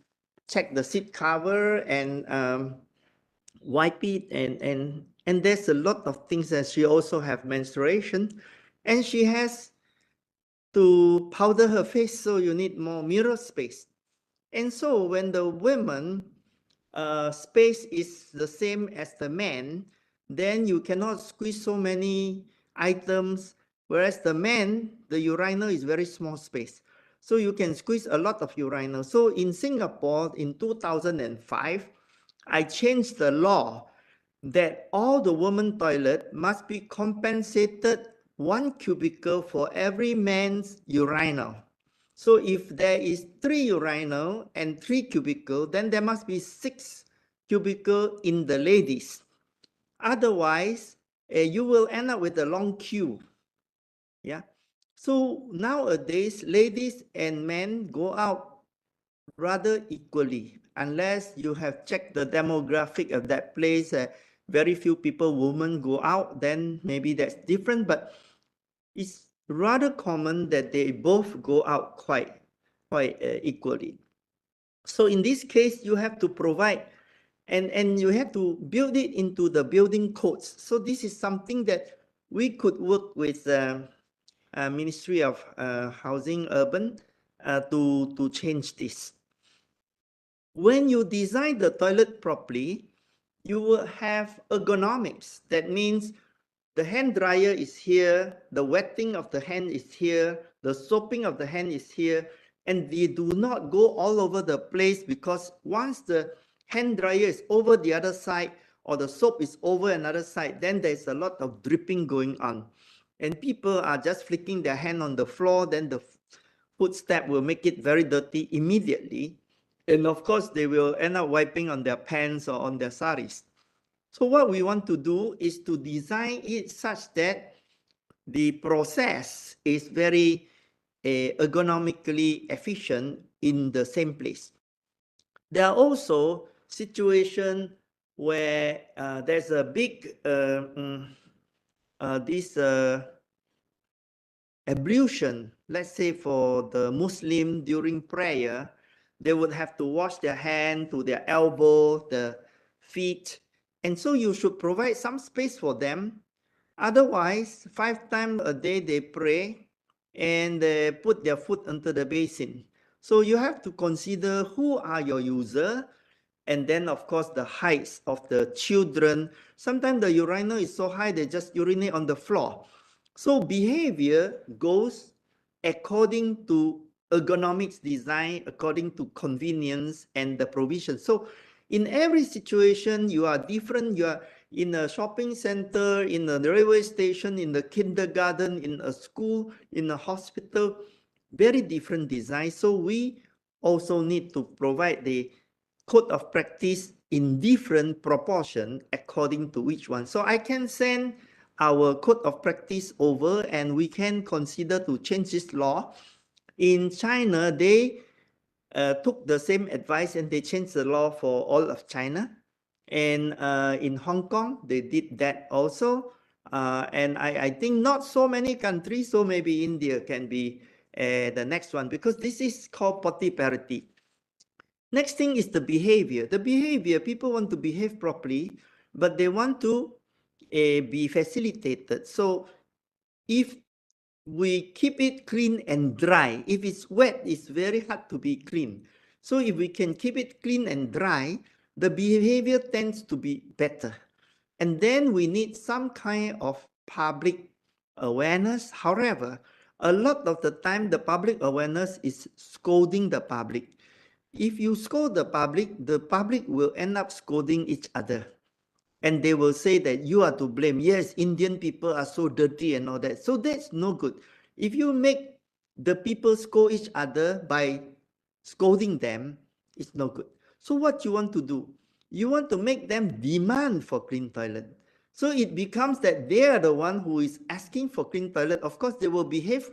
check the seat cover and wipe it, and there's a lot of things that she also have menstruation, and she has to powder her face, so you need more mirror space. And so when the women space is the same as the man, then you cannot squeeze so many items, whereas the man, the urinal is very small space. So you can squeeze a lot of urinal. So in Singapore in 2005, I changed the law that all the women toilet must be compensated 1 cubicle for every man's urinal. So if there is 3 urinal and 3 cubicle, then there must be 6 cubicle in the ladies. Otherwise, you will end up with a long queue. Yeah. So nowadays, ladies and men go out rather equally, unless you have checked the demographic of that place. Very few people, women go out, then maybe that's different, but it's rather common that they both go out quite equally. So in this case, you have to provide and you have to build it into the building codes. So this is something that we could work with Ministry of Housing Urban to change this. When you design the toilet properly, you will have ergonomics. That means the hand dryer is here, the wetting of the hand is here, the soaping of the hand is here, and they do not go all over the place, because once the hand dryer is over the other side or the soap is over another side, then there's a lot of dripping going on. And people are just flicking their hand on the floor, then the footstep will make it very dirty immediately. And of course, they will end up wiping on their pants or on their saris. So what we want to do is to design it such that the process is very ergonomically efficient in the same place. There are also situations where there's a big ablution. Let's say for the Muslim during prayer, they would have to wash their hand to their elbow, the feet. And so you should provide some space for them. Otherwise, 5 times a day they pray and they put their foot into the basin. So you have to consider who are your users, and then of course the heights of the children. Sometimes the urinal is so high they just urinate on the floor. So behavior goes according to ergonomics design, according to convenience and the provision. So in every situation you are different. You are in a shopping center, in a railway station, in the kindergarten, in a school, in a hospital, very different design. So we also need to provide the code of practice in different proportion according to which one. So I can send our code of practice over and we can consider to change this law. In China, they took the same advice and they changed the law for all of China. And in Hong Kong, they did that also. And I think not so many countries, so maybe India can be the next one, because this is called potty parity. Next thing is the behavior. The behavior, people want to behave properly, but they want to be facilitated. So if we keep it clean and dry. If it's wet, it's very hard to be clean. So if we can keep it clean and dry, the behavior tends to be better. And then we need some kind of public awareness. However, a lot of the time, the public awareness is scolding the public. If you scold the public will end up scolding each other. And they will say that you are to blame. Yes, Indian people are so dirty and all that. So that's no good. If you make the people scold each other by scolding them, it's no good. So what you want to do? You want to make them demand for clean toilet. So it becomes that they are the one who is asking for clean toilet. Of course, they will behave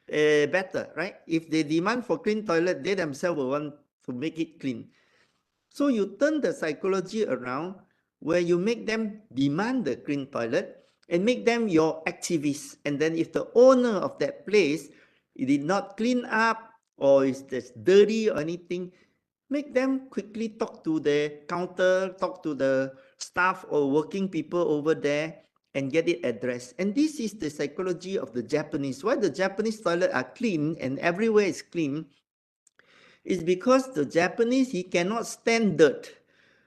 better, right? If they demand for clean toilet, they themselves will want to make it clean. So you turn the psychology around where you make them demand the clean toilet and make them your activists. And then if the owner of that place did not clean up or is just dirty or anything, make them quickly talk to the counter, talk to the staff or working people over there and get it addressed. And this is the psychology of the Japanese. Why the Japanese toilet are clean and everywhere is clean is because the Japanese, he cannot stand dirt.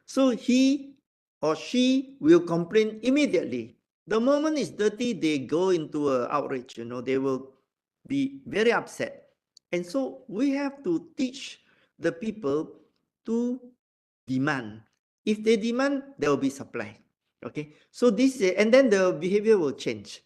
So he or she will complain immediately. The moment it's dirty, they go into an outrage, they will be very upset. And so we have to teach the people to demand. If they demand, there will be supply. Okay, so this, and then the behavior will change.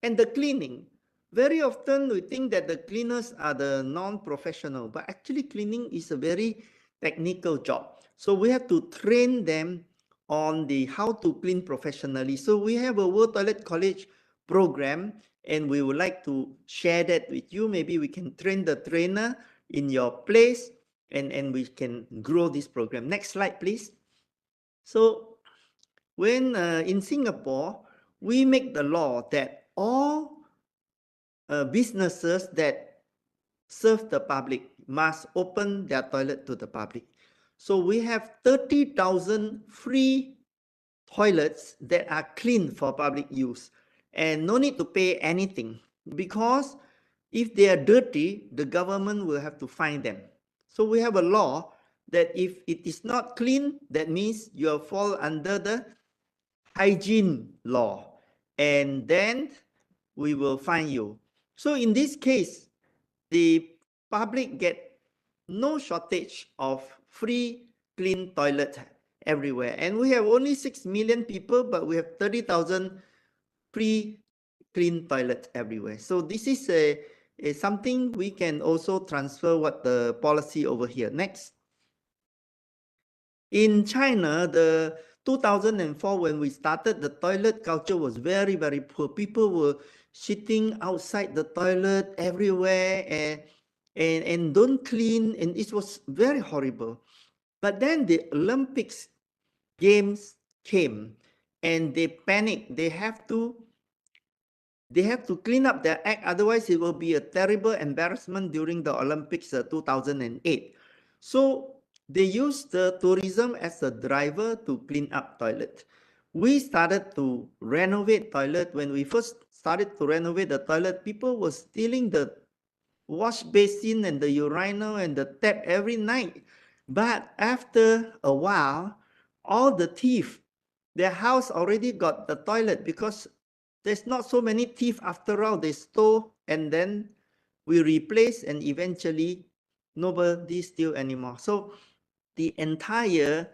And the cleaning, very often we think that the cleaners are the non-professional, but actually cleaning is a very technical job. So we have to train them on the how to clean professionally. So we have a World Toilet College program, and we would like to share that with you. Maybe we can train the trainer in your place, and we can grow this program. Next slide, please. So when in Singapore, we make the law that all businesses that serve the public must open their toilet to the public. So we have 30,000 free toilets that are clean for public use and no need to pay anything, because if they are dirty, the government will have to fine them. So we have a law that if it is not clean, that means you fall under the hygiene law, and then we will fine you. So in this case, the public get no shortage of free clean toilet everywhere. And we have only 6 million people, but we have 30,000 free clean toilets everywhere. So this is a something we can also transfer what the policy over here. Next. In China, the 2004, when we started, the toilet culture was very, very poor. People were shitting outside the toilet everywhere and don't clean, and it was very horrible. But then the Olympics games came and they panicked. They have to clean up their act, otherwise it will be a terrible embarrassment during the Olympics 2008. So they used the tourism as a driver to clean up toilet. We started to renovate toilet. When we first started to renovate the toilet, people were stealing the wash basin and the urinal and the tap every night. But after a while, all the thieves, their house already got the toilet because there's not so many thieves after all. They stole and then we replace, and eventually nobody steal anymore. So the entire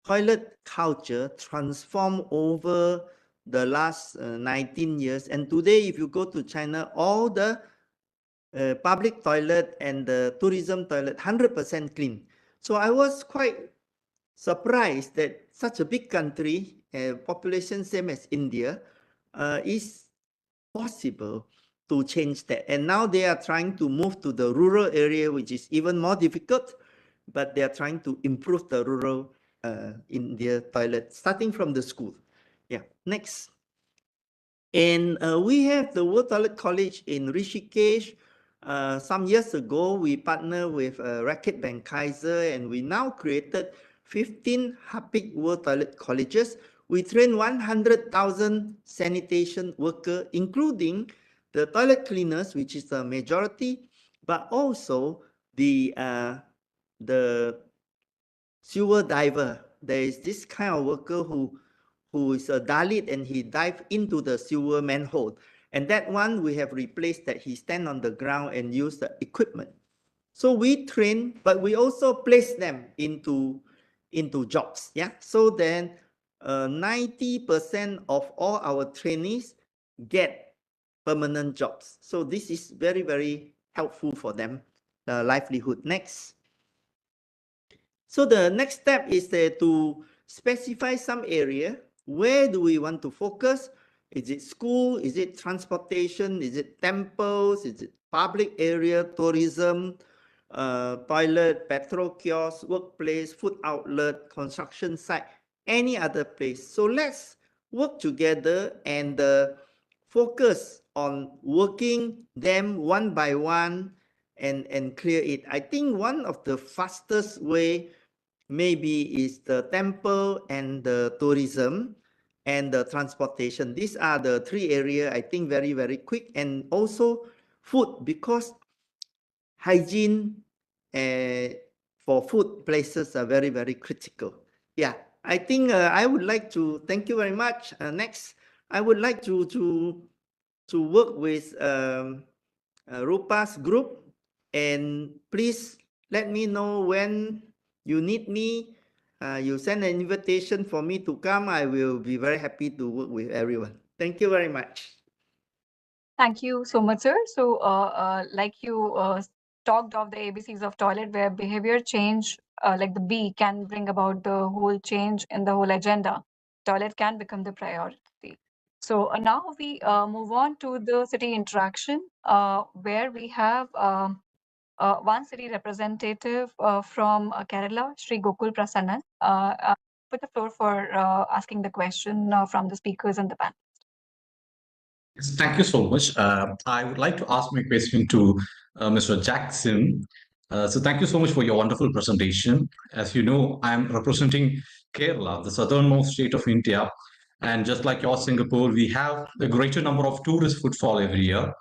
toilet culture transformed over the last 19 years. And today, if you go to China, all the public toilet and the tourism toilet 100% clean. So I was quite surprised that such a big country, population same as India, is possible to change that. And now they are trying to move to the rural area, which is even more difficult, but they are trying to improve the rural India toilet, starting from the school. Yeah, next. And we have the World Toilet College in Rishikesh. Some years ago, we partnered with Racket Bank Kaiser, and we now created 15 Hapik World Toilet Colleges. We train 100,000 sanitation workers, including the toilet cleaners, which is the majority, but also the sewer diver. There is this kind of worker who is a Dalit, and he dived into the sewer manhole. And that one we have replaced, that he stand on the ground and use the equipment. So we train, but we also place them into jobs. Yeah. So then 90% of all our trainees get permanent jobs. So this is very, very helpful for them, the livelihood. Next. So the next step is to specify some area. Where do we want to focus? Is it school? Is it transportation? Is it temples? Is it public area, tourism, toilet, petrol kiosk, workplace, food outlet, construction site, any other place? So let's work together and focus on working them one by one and clear it. I think one of the fastest way maybe is the temple and the tourism and the transportation. These are the three areas I think very, very quick. And also food, because hygiene for food places are very, very critical. Yeah, I think I would like to thank you very much. Next, I would like to work with Rupa's group, and please let me know when you need me. You send an invitation for me to come. I will be very happy to work with everyone. Thank you very much. Thank you so much, sir. So, like you talked of the ABCs of toilet, where behavior change, like the B, can bring about the whole change in the whole agenda. Toilet can become the priority. So now we move on to the city interaction, where we have one city representative from Kerala, Sri Gokul Prasannan. Put the floor for asking the question from the speakers and the panel. Thank you so much. I would like to ask my question to Mr. Jackson. So thank you so much for your wonderful presentation. As you know, I'm representing Kerala, the southernmost state of India. And just like your Singapore, we have a greater number of tourist footfall every year.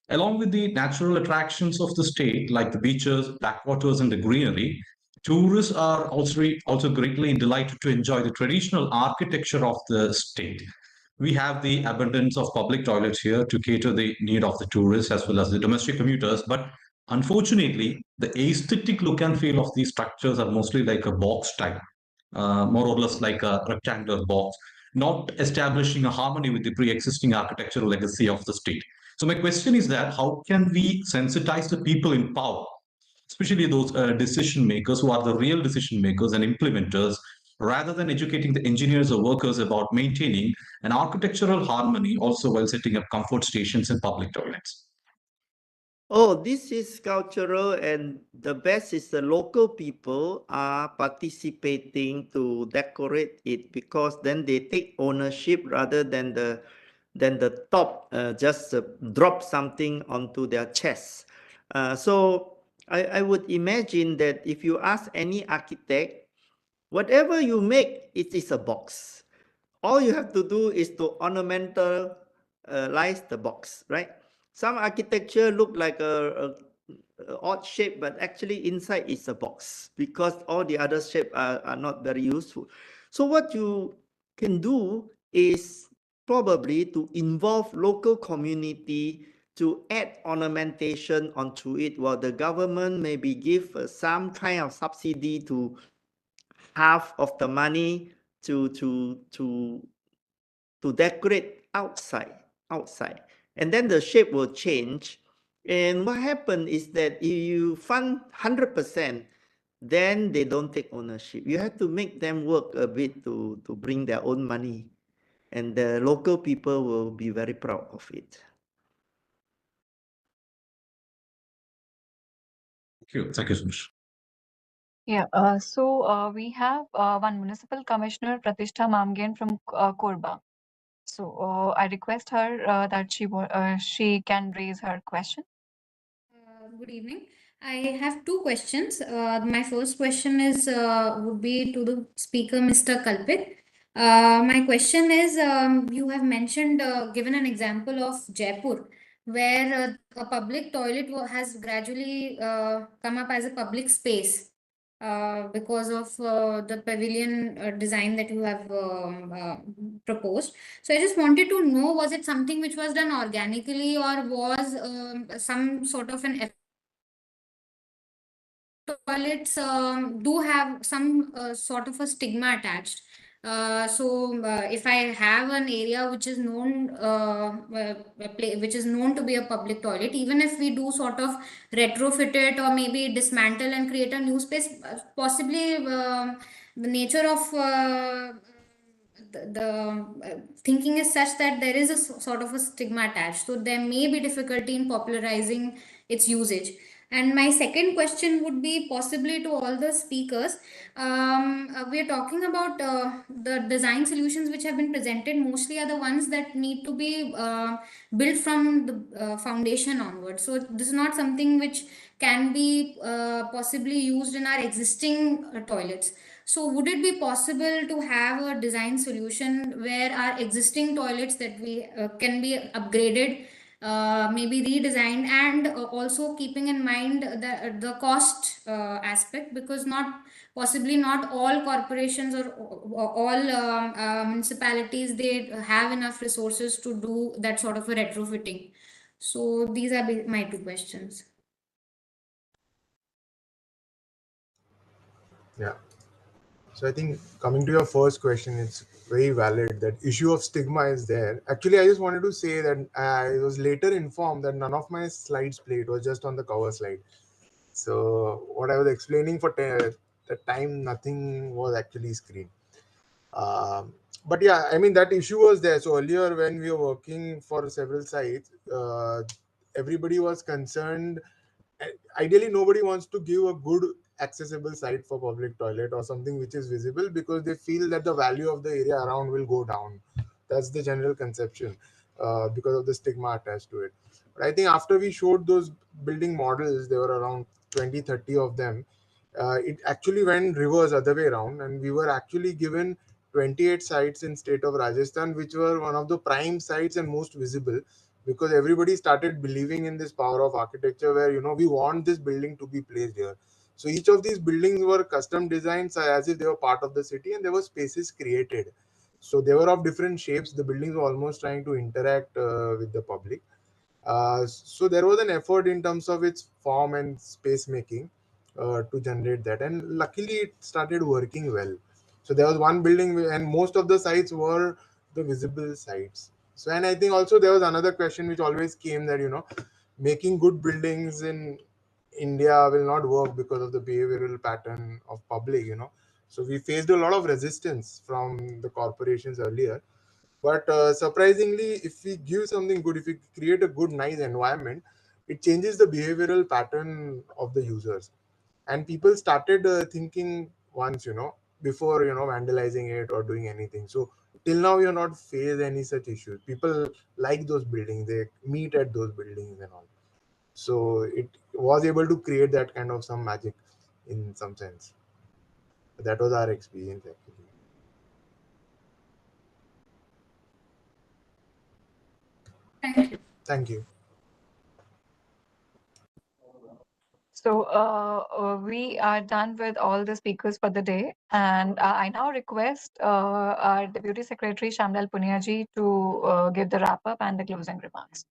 Along with the natural attractions of the state, like the beaches, backwaters, and the greenery, tourists are also greatly delighted to enjoy the traditional architecture of the state. We have the abundance of public toilets here to cater the need of the tourists as well as the domestic commuters. But unfortunately, the aesthetic look and feel of these structures are mostly like a box type, more or less like a rectangular box, not establishing a harmony with the pre-existing architectural legacy of the state. So my question is that how can we sensitize the people in power, especially those decision makers who are the real decision makers and implementers, rather than educating the engineers or workers about maintaining an architectural harmony, also while setting up comfort stations and public toilets? Oh, this is cultural, and the best is the local people are participating to decorate it, because then they take ownership rather than the top just drop something onto their chest. So I would imagine that if you ask any architect, whatever you make, it is a box. All you have to do is to ornamentalize the box, right? Some architecture look like a odd shape, but actually inside is a box, because all the other shape are not very useful. So what you can do is probably to involve local community to add ornamentation onto it, while the government maybe give some kind of subsidy to half of the money to decorate outside, and then the shape will change. And what happened is that if you fund 100%, then they don't take ownership. You have to make them work a bit to bring their own money, and the local people will be very proud of it. Thank you so much. Yeah, so we have one municipal commissioner, Pratishtha Mamgen from Korba. So I request her that she can raise her question. Good evening. I have two questions. My first question is would be to the speaker, Mr. Kalpit. My question is, you have mentioned, given an example of Jaipur, where a public toilet has gradually come up as a public space because of the pavilion design that you have proposed. So I just wanted to know, was it something which was done organically, or was some sort of an toilets do have some sort of a stigma attached. If I have an area which is known, which is known to be a public toilet, even if we do sort of retrofit it or maybe dismantle and create a new space, possibly the nature of the thinking is such that there is a sort of a stigma attached. So there may be difficulty in popularizing its usage. And my second question would be possibly to all the speakers. We are talking about the design solutions which have been presented mostly are the ones that need to be built from the foundation onwards. So this is not something which can be possibly used in our existing toilets. So would it be possible to have a design solution where our existing toilets that we can be upgraded, maybe redesigned, and also keeping in mind the cost aspect, because possibly not all corporations or all municipalities, they have enough resources to do that sort of a retrofitting. So these are my two questions. Yeah. So I think coming to your first question, it's very valid. That issue of stigma is there. Actually, I just wanted to say that I was later informed that none of my slides played, was just on the cover slide. So what I was explaining for the time, nothing was actually screened. But yeah, I mean, that issue was there. So earlier when we were working for several sites, everybody was concerned. Ideally, nobody wants to give a good accessible site for public toilet or something which is visible, because they feel that the value of the area around will go down. That's the general conception, because of the stigma attached to it. But I think after we showed those building models, there were around 20-30 of them. It actually went reverse, other way around, and we were actually given 28 sites in state of Rajasthan, which were one of the prime sites and most visible, because everybody started believing in this power of architecture, where we want this building to be placed here. So each of these buildings were custom designed as if they were part of the city, and there were spaces created. So they were of different shapes. The buildings were almost trying to interact with the public. So there was an effort in terms of its form and space making to generate that, and luckily it started working well. So there was one building, and most of the sites were the visible sites. So, and I think also there was another question which always came, that making good buildings in India will not work because of the behavioral pattern of public. So we faced a lot of resistance from the corporations earlier. But surprisingly, if we give something good, if we create a good, nice environment, it changes the behavioral pattern of the users. And people started thinking once, before, vandalizing it or doing anything. So till now, we have not faced any such issues. People like those buildings, they meet at those buildings and all. So it was able to create that kind of some magic in some sense. That was our experience, actually. Thank you. Thank you. So we are done with all the speakers for the day, and I now request our Deputy Secretary Shamlal Puniaji to give the wrap up and the closing remarks.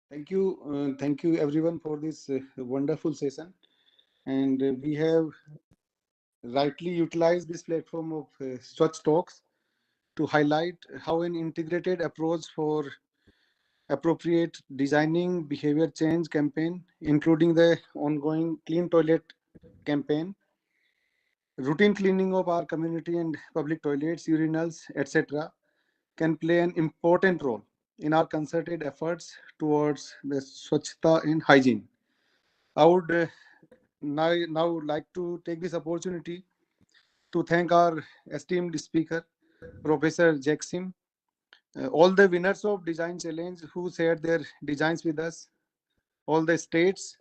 Thank you everyone for this wonderful session, and we have rightly utilized this platform of Swachh Talks to highlight how an integrated approach for appropriate designing behavior change campaign, including the ongoing clean toilet campaign, routine cleaning of our community and public toilets, urinals, etc., can play an important role in our concerted efforts towards the Swachhta and hygiene. I would now like to take this opportunity to thank our esteemed speaker, Professor Jackson, all the winners of Design Challenge who shared their designs with us, all the states,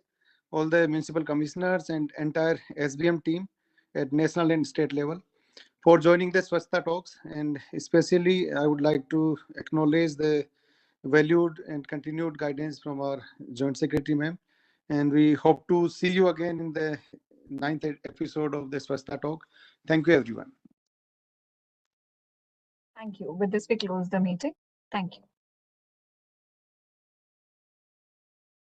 all the municipal commissioners, and entire SBM team at national and state level for joining the Swachhta Talks. And especially, I would like to acknowledge the valued and continued guidance from our Joint Secretary, ma'am. And we hope to see you again in the 9th episode of the Swachh Talk. Thank you, everyone. Thank you. With this, we close the meeting. Thank you.